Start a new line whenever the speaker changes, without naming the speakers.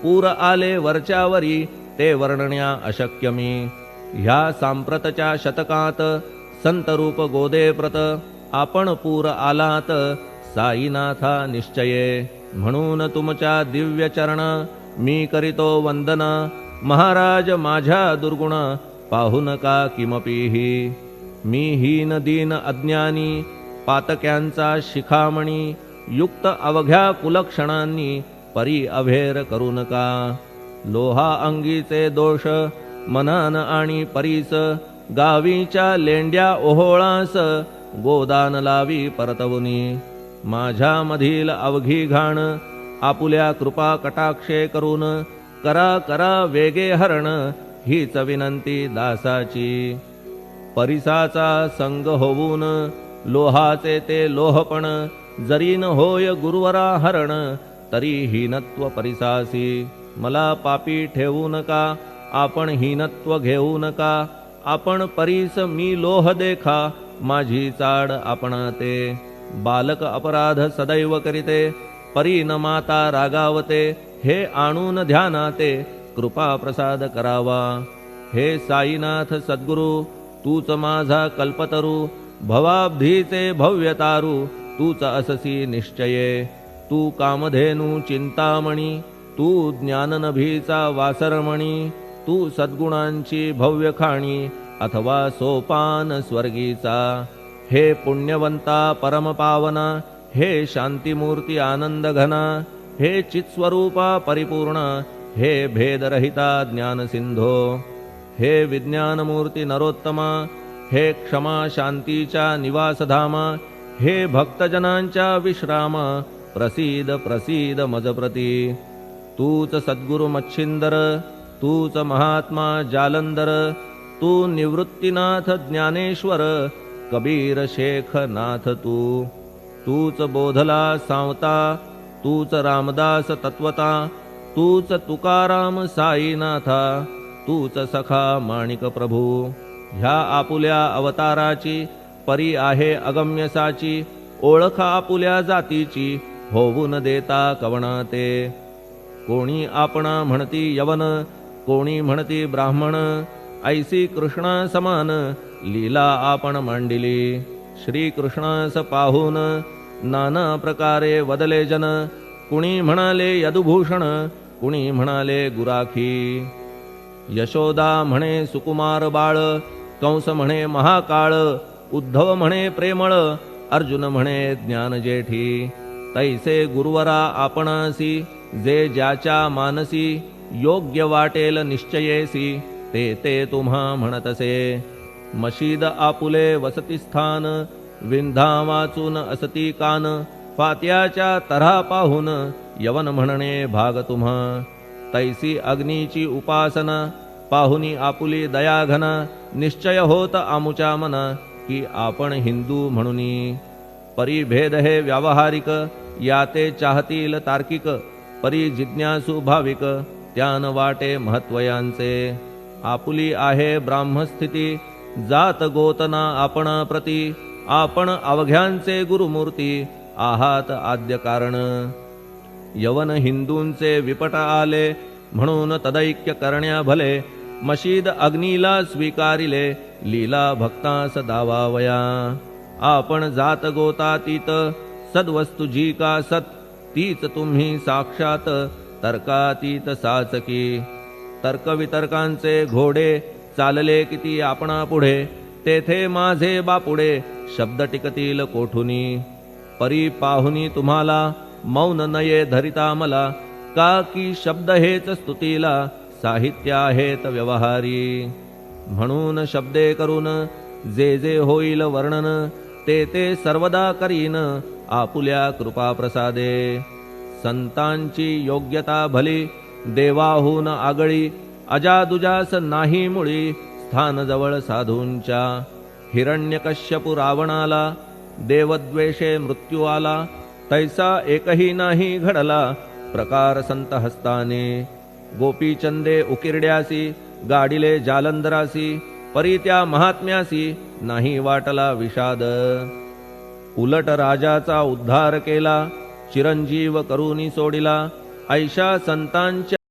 पूर आले वरच्यावरी ते वर्णण्या अशक्य मी. ह्या सांप्रतच्या शतकात संतरूप गोदे प्रत आपण पूर आलात साईनाथा निश्चये. म्हणून तुमच्या दिव्य चरण मी करीतो वंदन. महाराज माझ्या दुर्गुण पाहू नका किमपीही. मी हीन दीन अज्ञानी पातक्यांचा शिखामणी. युक्त अवघ्या कुलक्षणांनी परी अभेर करू नका. लोहा अंगीचे दोष मनान आणि परीस. गावीच्या लेंड्या ओहोळास गोदान लावी परतवुनी. माझ्या मधील अवघी घाण आपुल्या कृपा कटाक्षे करून करा करा वेगे हरण हीच विनंती दासाची. परिसाचा संग होऊन लोहाचे ते लोहपण जरीन होय गुरुवरा हरण तरी हीनत्व परिसासी. मला पापी ठेवू नका आपण हीनत्व घेऊ नका. आपण परीस मी लोह देखा माझी चाड आपणाते. बालक अपराध सदैव करीते परी न माता रागावते. हे आणून ध्यानाते कृपा प्रसाद करावा. हे साईनाथ सद्गुरु तूच माझा कल्पतरू. भवाब्धीचे भव्यतारू तूच अससी निश्चये. तू कामधेनू चिंतामणी तू ज्ञाननभीचा वासरमणी. तू सद्गुणांची भव्य खाणी अथवा सोपान स्वर्गीचा. हे पुण्यवंता परमपावना हे शांतिमूर्ती आनंद घना. हे चित्स्वरूपा परिपूर्ण हे भेदरहिता ज्ञानसिंधो. हे विज्ञानमूर्ती नरोत्तमा हे क्षमा शांतीच्या निवासधामा. हे भक्तजनांच्या विश्राम प्रसीद प्रसीद मजप्रती. तूच सद्गुरु मच्छिंदर तूच महात्मा जालंदर. तू निवृत्तीनाथ ज्ञानेश्वर कबीर शेख नाथ तू. तूच बोधला सांवता तूच रामदास तत्वता. तूच तुकाराम साईनाथा तूच सखा माणिक प्रभू. ह्या आपुल्या अवताराची परी आहे अगम्यसाची. ओळख आपुल्या जातीची होऊन देता कवणाते. कोणी आपणा म्हणती यवन कोणी म्हणती ब्राह्मण. ऐसी कृष्णा समान लीला आपण मांडिली. श्रीकृष्णास पाहून नाना प्रकारे वदले जन. कुणी म्हणाले यदुभूषण कुणी म्हणाले गुराखी. यशोदा म्हणे सुकुमार बाळ. कंस म्हणे महाकाळ. उद्धव म्हणे प्रेमळ. अर्जुन म्हणे ज्ञानजेठी. तैसे गुरुवरा आपणासी जे ज्याच्या मानसी. योग्य वाटेल निश्चयेसी ते ते तुम्हा म्हणतसे. मशीद आपुले वसतिस्थान विंधा वाचून असती कान. फात्याच्या तऱ्हा पाहून यवन म्हणणे भाग तुम्हा. तैसी अग्नीची उपासना पाहुनी आपुली दयाघना. निश्चय होत आमुच्या मना की आपण हिंदू म्हणूनी. परिभेद हे व्यावहारिक याते चाहतील तार्किक. परी जिज्ञासू भाविक त्यान वाटे महत्वयांचे. आपुली आहे ब्राह्मस्थिती जात गोतना आपणा प्रती. आपण अवघ्यांचे गुरुमूर्ती आहात आद्य कारण. यवन हिंदूंचे विपट आले म्हणून तदैक्य करण्या भले. मशीद अग्नीला स्वीकारिले लीला भक्तास दावावया. आपण जात गोतातीत सद्वस्तु जी का सत. तीच तुम्ही साक्षात तर्कातीत साचकी. तर्कवितर्कांचे घोडे चालले किती आपणा पुढे. तेथे माझे बापुडे शब्द टिकतील कोठुनी. परी पाहुनी तुम्हाला मौन नये धरिता मला. का की शब्द हेच स्तुतीला साहित्य आहेत व्यवहारी. म्हणून शब्दे करून जे जे होईल वर्णन ते ते सर्वदा करीन आपुल्या कृपा प्रसादे. संतांची योग्यता भली देवाहून आगळी. अजादुजास नाही मुळी स्थान जवळ साधूंच्या. हिरण्यकश्यपु रावणाला देवद्वेषे मृत्यू आला. तैसा एकही नाही घडला प्रकार संत हस्ताने. गोपीचंदे उकिरड्यासी गाडिले जालंधरासी. परी त्या महात्म्यासी नाही वाटला विषाद. उलट राजाचा उद्धार केला चिरंजीव करूनी सोडिला. ऐशा संतांच्या